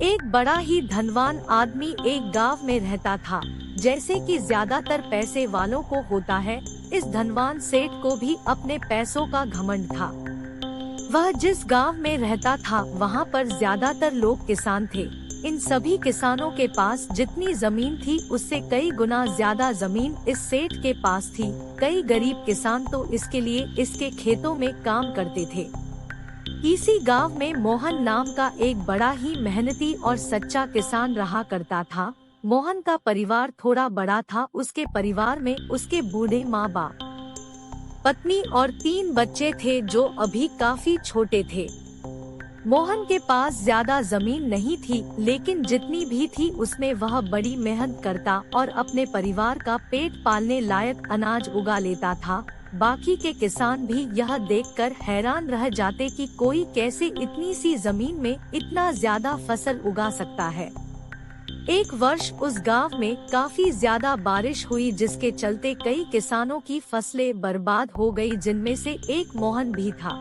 एक बड़ा ही धनवान आदमी एक गांव में रहता था। जैसे कि ज्यादातर पैसे वालों को होता है, इस धनवान सेठ को भी अपने पैसों का घमंड था। वह जिस गांव में रहता था वहां पर ज्यादातर लोग किसान थे। इन सभी किसानों के पास जितनी जमीन थी उससे कई गुना ज्यादा जमीन इस सेठ के पास थी। कई गरीब किसान तो इसके लिए इसके खेतों में काम करते थे। इसी गांव में मोहन नाम का एक बड़ा ही मेहनती और सच्चा किसान रहा करता था। मोहन का परिवार थोड़ा बड़ा था। उसके परिवार में उसके बूढ़े माँ बाप, पत्नी और 3 बच्चे थे जो अभी काफी छोटे थे। मोहन के पास ज्यादा जमीन नहीं थी, लेकिन जितनी भी थी उसमें वह बड़ी मेहनत करता और अपने परिवार का पेट पालने लायक अनाज उगा लेता था। बाकी के किसान भी यह देखकर हैरान रह जाते कि कोई कैसे इतनी सी जमीन में इतना ज्यादा फसल उगा सकता है। एक वर्ष उस गांव में काफी ज्यादा बारिश हुई, जिसके चलते कई किसानों की फसलें बर्बाद हो गई, जिनमें से एक मोहन भी था।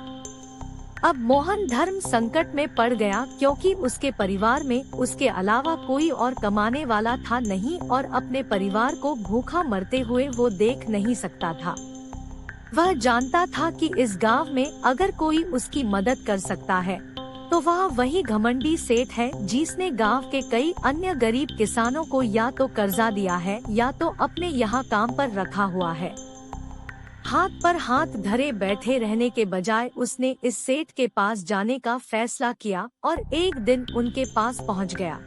अब मोहन धर्म संकट में पड़ गया, क्योंकि उसके परिवार में उसके अलावा कोई और कमाने वाला था नहीं और अपने परिवार को भूखा मरते हुए वो देख नहीं सकता था। वह जानता था कि इस गांव में अगर कोई उसकी मदद कर सकता है तो वह वही घमंडी सेठ है, जिसने गांव के कई अन्य गरीब किसानों को या तो कर्जा दिया है या तो अपने यहाँ काम पर रखा हुआ है। हाथ पर हाथ धरे बैठे रहने के बजाय उसने इस सेठ के पास जाने का फैसला किया और एक दिन उनके पास पहुँच गया।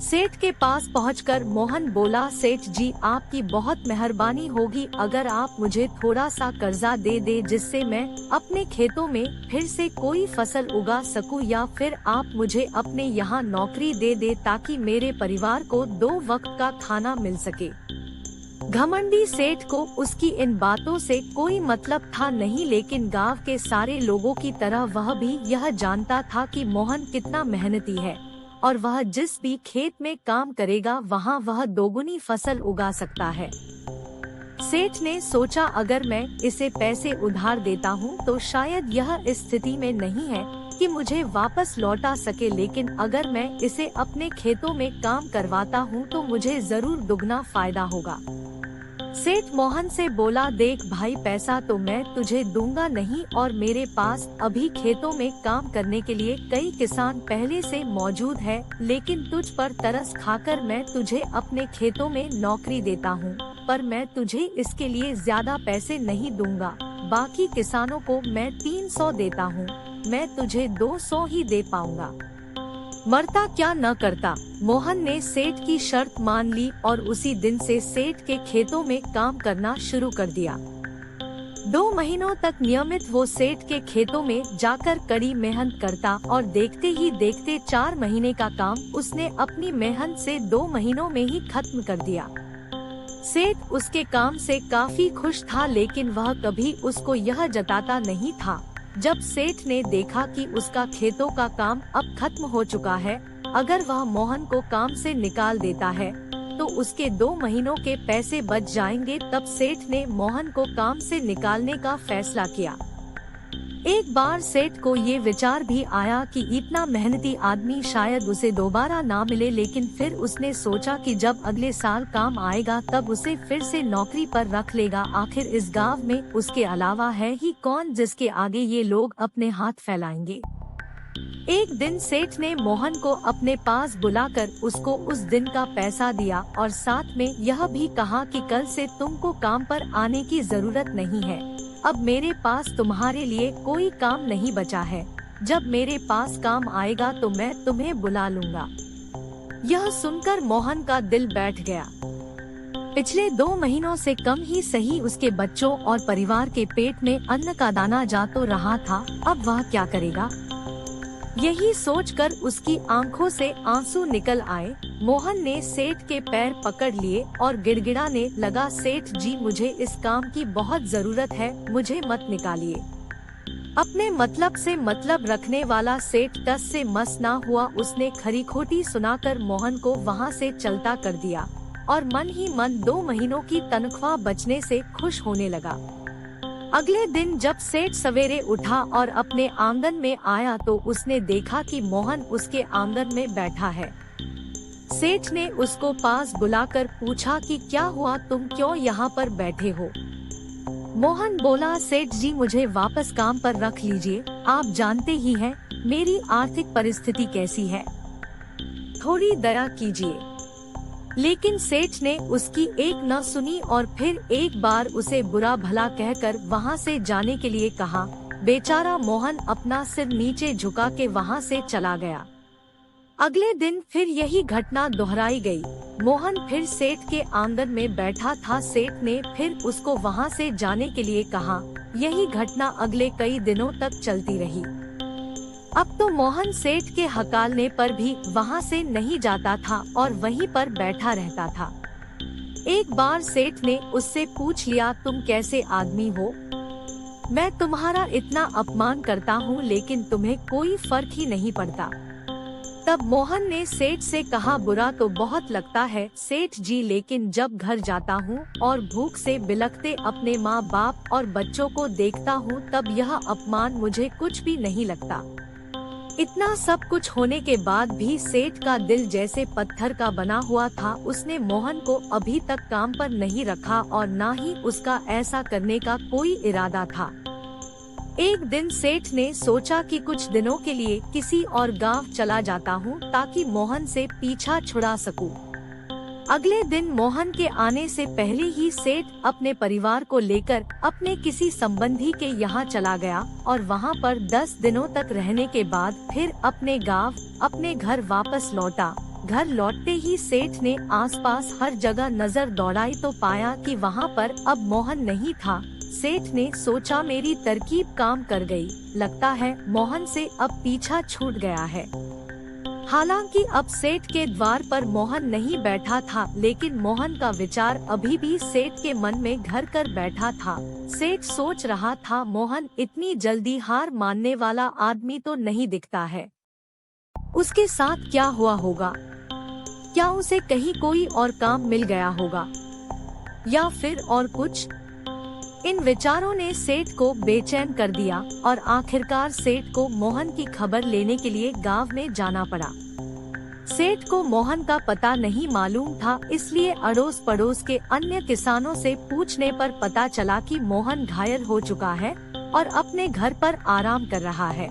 सेठ के पास पहुंचकर मोहन बोला, सेठ जी आपकी बहुत मेहरबानी होगी अगर आप मुझे थोड़ा सा कर्जा दे दे, जिससे मैं अपने खेतों में फिर से कोई फसल उगा सकूं, या फिर आप मुझे अपने यहाँ नौकरी दे दे ताकि मेरे परिवार को 2 वक्त का खाना मिल सके। घमंडी सेठ को उसकी इन बातों से कोई मतलब था नहीं, लेकिन गांव के सारे लोगों की तरह वह भी यह जानता था कि मोहन कितना मेहनती है और वह जिस भी खेत में काम करेगा वहाँ वह दोगुनी फसल उगा सकता है। सेठ ने सोचा, अगर मैं इसे पैसे उधार देता हूँ तो शायद यह इस स्थिति में नहीं है कि मुझे वापस लौटा सके, लेकिन अगर मैं इसे अपने खेतों में काम करवाता हूँ तो मुझे जरूर दुगना फायदा होगा। सेठ मोहन से बोला, देख भाई, पैसा तो मैं तुझे दूंगा नहीं और मेरे पास अभी खेतों में काम करने के लिए कई किसान पहले से मौजूद है, लेकिन तुझ पर तरस खाकर मैं तुझे अपने खेतों में नौकरी देता हूँ, पर मैं तुझे इसके लिए ज्यादा पैसे नहीं दूंगा। बाकी किसानों को मैं 300 देता हूँ, मैं तुझे 200 ही दे पाऊंगा। मरता क्या न करता। मोहन ने सेठ की शर्त मान ली और उसी दिन से सेठ के खेतों में काम करना शुरू कर दिया। 2 महीनों तक नियमित वो सेठ के खेतों में जाकर कड़ी मेहनत करता और देखते ही देखते 4 महीने का काम उसने अपनी मेहनत से 2 महीनों में ही खत्म कर दिया। सेठ उसके काम से काफी खुश था, लेकिन वह कभी उसको यह जताता नहीं था। जब सेठ ने देखा कि उसका खेतों का काम अब खत्म हो चुका है, अगर वह मोहन को काम से निकाल देता है तो उसके 2 महीनों के पैसे बच जाएंगे, तब सेठ ने मोहन को काम से निकालने का फैसला किया। एक बार सेठ को ये विचार भी आया कि इतना मेहनती आदमी शायद उसे दोबारा ना मिले, लेकिन फिर उसने सोचा कि जब अगले साल काम आएगा तब उसे फिर से नौकरी पर रख लेगा। आखिर इस गांव में उसके अलावा है ही कौन जिसके आगे ये लोग अपने हाथ फैलाएंगे। एक दिन सेठ ने मोहन को अपने पास बुलाकर उसको उस दिन का पैसा दिया और साथ में यह भी कहा कि कल से तुमको काम पर आने की जरूरत नहीं है। अब मेरे पास तुम्हारे लिए कोई काम नहीं बचा है। जब मेरे पास काम आएगा तो मैं तुम्हें बुला लूंगा। यह सुनकर मोहन का दिल बैठ गया। पिछले 2 महीनों से कम ही सही उसके बच्चों और परिवार के पेट में अन्न का दाना जा तो रहा था, अब वह क्या करेगा। यही सोचकर उसकी आंखों से आंसू निकल आए। मोहन ने सेठ के पैर पकड़ लिए और गिड़गिड़ाने लगा, सेठ जी मुझे इस काम की बहुत जरूरत है, मुझे मत निकालिए। अपने मतलब से मतलब रखने वाला सेठ टस से मस ना हुआ। उसने खरी खोटी सुनाकर मोहन को वहाँ से चलता कर दिया और मन ही मन 2 महीनों की तनख्वाह बचने से खुश होने लगा। अगले दिन जब सेठ सवेरे उठा और अपने आंगन में आया तो उसने देखा कि मोहन उसके आंगन में बैठा है। सेठ ने उसको पास बुलाकर पूछा कि क्या हुआ, तुम क्यों यहाँ पर बैठे हो? मोहन बोला, सेठ जी मुझे वापस काम पर रख लीजिए, आप जानते ही हैं मेरी आर्थिक परिस्थिति कैसी है, थोड़ी दया कीजिए। लेकिन सेठ ने उसकी एक न सुनी और फिर एक बार उसे बुरा भला कहकर वहाँ से जाने के लिए कहा। बेचारा मोहन अपना सिर नीचे झुका के वहाँ से चला गया। अगले दिन फिर यही घटना दोहराई गई। मोहन फिर सेठ के आंगन में बैठा था। सेठ ने फिर उसको वहाँ से जाने के लिए कहा। यही घटना अगले कई दिनों तक चलती रही। अब तो मोहन सेठ के हकालने पर भी वहाँ से नहीं जाता था और वहीं पर बैठा रहता था। एक बार सेठ ने उससे पूछ लिया, तुम कैसे आदमी हो? मैं तुम्हारा इतना अपमान करता हूँ लेकिन तुम्हें कोई फर्क ही नहीं पड़ता। तब मोहन ने सेठ से कहा, बुरा तो बहुत लगता है सेठ जी, लेकिन जब घर जाता हूँ और भूख से बिलखते अपने माँ बाप और बच्चों को देखता हूँ तब यह अपमान मुझे कुछ भी नहीं लगता। इतना सब कुछ होने के बाद भी सेठ का दिल जैसे पत्थर का बना हुआ था। उसने मोहन को अभी तक काम पर नहीं रखा और न ही उसका ऐसा करने का कोई इरादा था। एक दिन सेठ ने सोचा कि कुछ दिनों के लिए किसी और गांव चला जाता हूँ ताकि मोहन से पीछा छुड़ा सकूं। अगले दिन मोहन के आने से पहले ही सेठ अपने परिवार को लेकर अपने किसी संबंधी के यहाँ चला गया और वहाँ पर 10 दिनों तक रहने के बाद फिर अपने गांव अपने घर वापस लौटा। घर लौटते ही सेठ ने आसपास हर जगह नजर दौड़ाई तो पाया कि वहाँ पर अब मोहन नहीं था। सेठ ने सोचा, मेरी तरकीब काम कर गई, लगता है मोहन से अब पीछा छूट गया है। हालांकि अब सेठ के द्वार पर मोहन नहीं बैठा था, लेकिन मोहन का विचार अभी भी सेठ के मन में घर कर बैठा था। सेठ सोच रहा था, मोहन इतनी जल्दी हार मानने वाला आदमी तो नहीं दिखता है। उसके साथ क्या हुआ होगा? क्या उसे कहीं कोई और काम मिल गया होगा या फिर और कुछ? इन विचारों ने सेठ को बेचैन कर दिया और आखिरकार सेठ को मोहन की खबर लेने के लिए गांव में जाना पड़ा। सेठ को मोहन का पता नहीं मालूम था, इसलिए अड़ोस पड़ोस के अन्य किसानों से पूछने पर पता चला कि मोहन घायल हो चुका है और अपने घर पर आराम कर रहा है।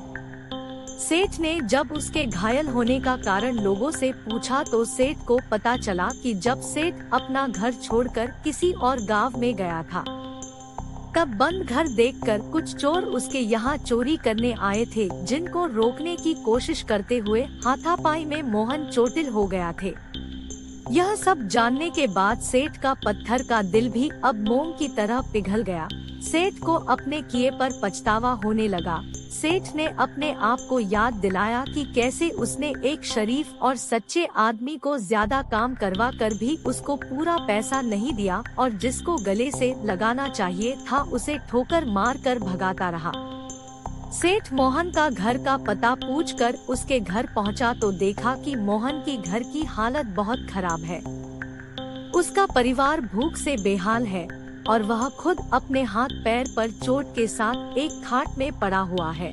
सेठ ने जब उसके घायल होने का कारण लोगों से पूछा तो सेठ को पता चला कि जब सेठ अपना घर छोड़कर किसी और गांव में गया था तब बंद घर देखकर कुछ चोर उसके यहाँ चोरी करने आए थे, जिनको रोकने की कोशिश करते हुए हाथापाई में मोहन चोटिल हो गया थे। यह सब जानने के बाद सेठ का पत्थर का दिल भी अब मोम की तरह पिघल गया। सेठ को अपने किए पर पछतावा होने लगा। सेठ ने अपने आप को याद दिलाया कि कैसे उसने एक शरीफ और सच्चे आदमी को ज्यादा काम करवा कर भी उसको पूरा पैसा नहीं दिया और जिसको गले से लगाना चाहिए था उसे ठोकर मार कर भगाता रहा। सेठ मोहन का घर का पता पूछकर उसके घर पहुंचा तो देखा कि मोहन की घर की हालत बहुत खराब है। उसका परिवार भूख से बेहाल है और वह खुद अपने हाथ पैर पर चोट के साथ एक खाट में पड़ा हुआ है।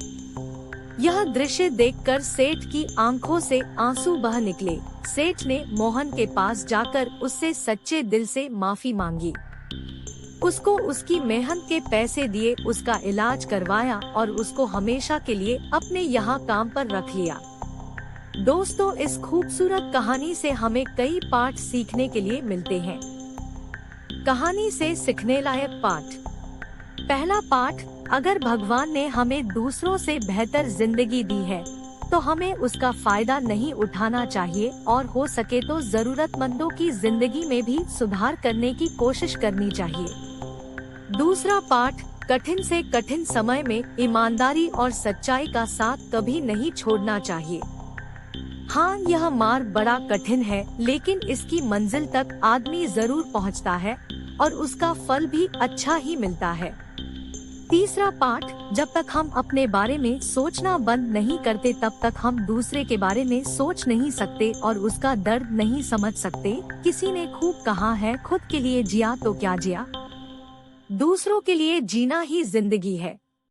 यह दृश्य देखकर सेठ की आंखों से आंसू बह निकले। सेठ ने मोहन के पास जाकर उससे सच्चे दिल से माफी मांगी। उसको उसकी मेहनत के पैसे दिए, उसका इलाज करवाया और उसको हमेशा के लिए अपने यहाँ काम पर रख लिया। दोस्तों, इस खूबसूरत कहानी से हमें कई पाठ सीखने के लिए मिलते हैं। कहानी से सीखने लायक पाठ। पहला पाठ, अगर भगवान ने हमें दूसरों से बेहतर जिंदगी दी है तो हमें उसका फायदा नहीं उठाना चाहिए और हो सके तो जरूरतमंदों की जिंदगी में भी सुधार करने की कोशिश करनी चाहिए। दूसरा पाठ, कठिन से कठिन समय में ईमानदारी और सच्चाई का साथ कभी नहीं छोड़ना चाहिए। हाँ, यह मार्ग बड़ा कठिन है लेकिन इसकी मंजिल तक आदमी जरूर पहुँचता है और उसका फल भी अच्छा ही मिलता है। तीसरा पाठ, जब तक हम अपने बारे में सोचना बंद नहीं करते तब तक हम दूसरे के बारे में सोच नहीं सकते और उसका दर्द नहीं समझ सकते। किसी ने खूब कहा है, खुद के लिए जिया तो क्या जिया। दूसरों के लिए जीना ही जिंदगी है।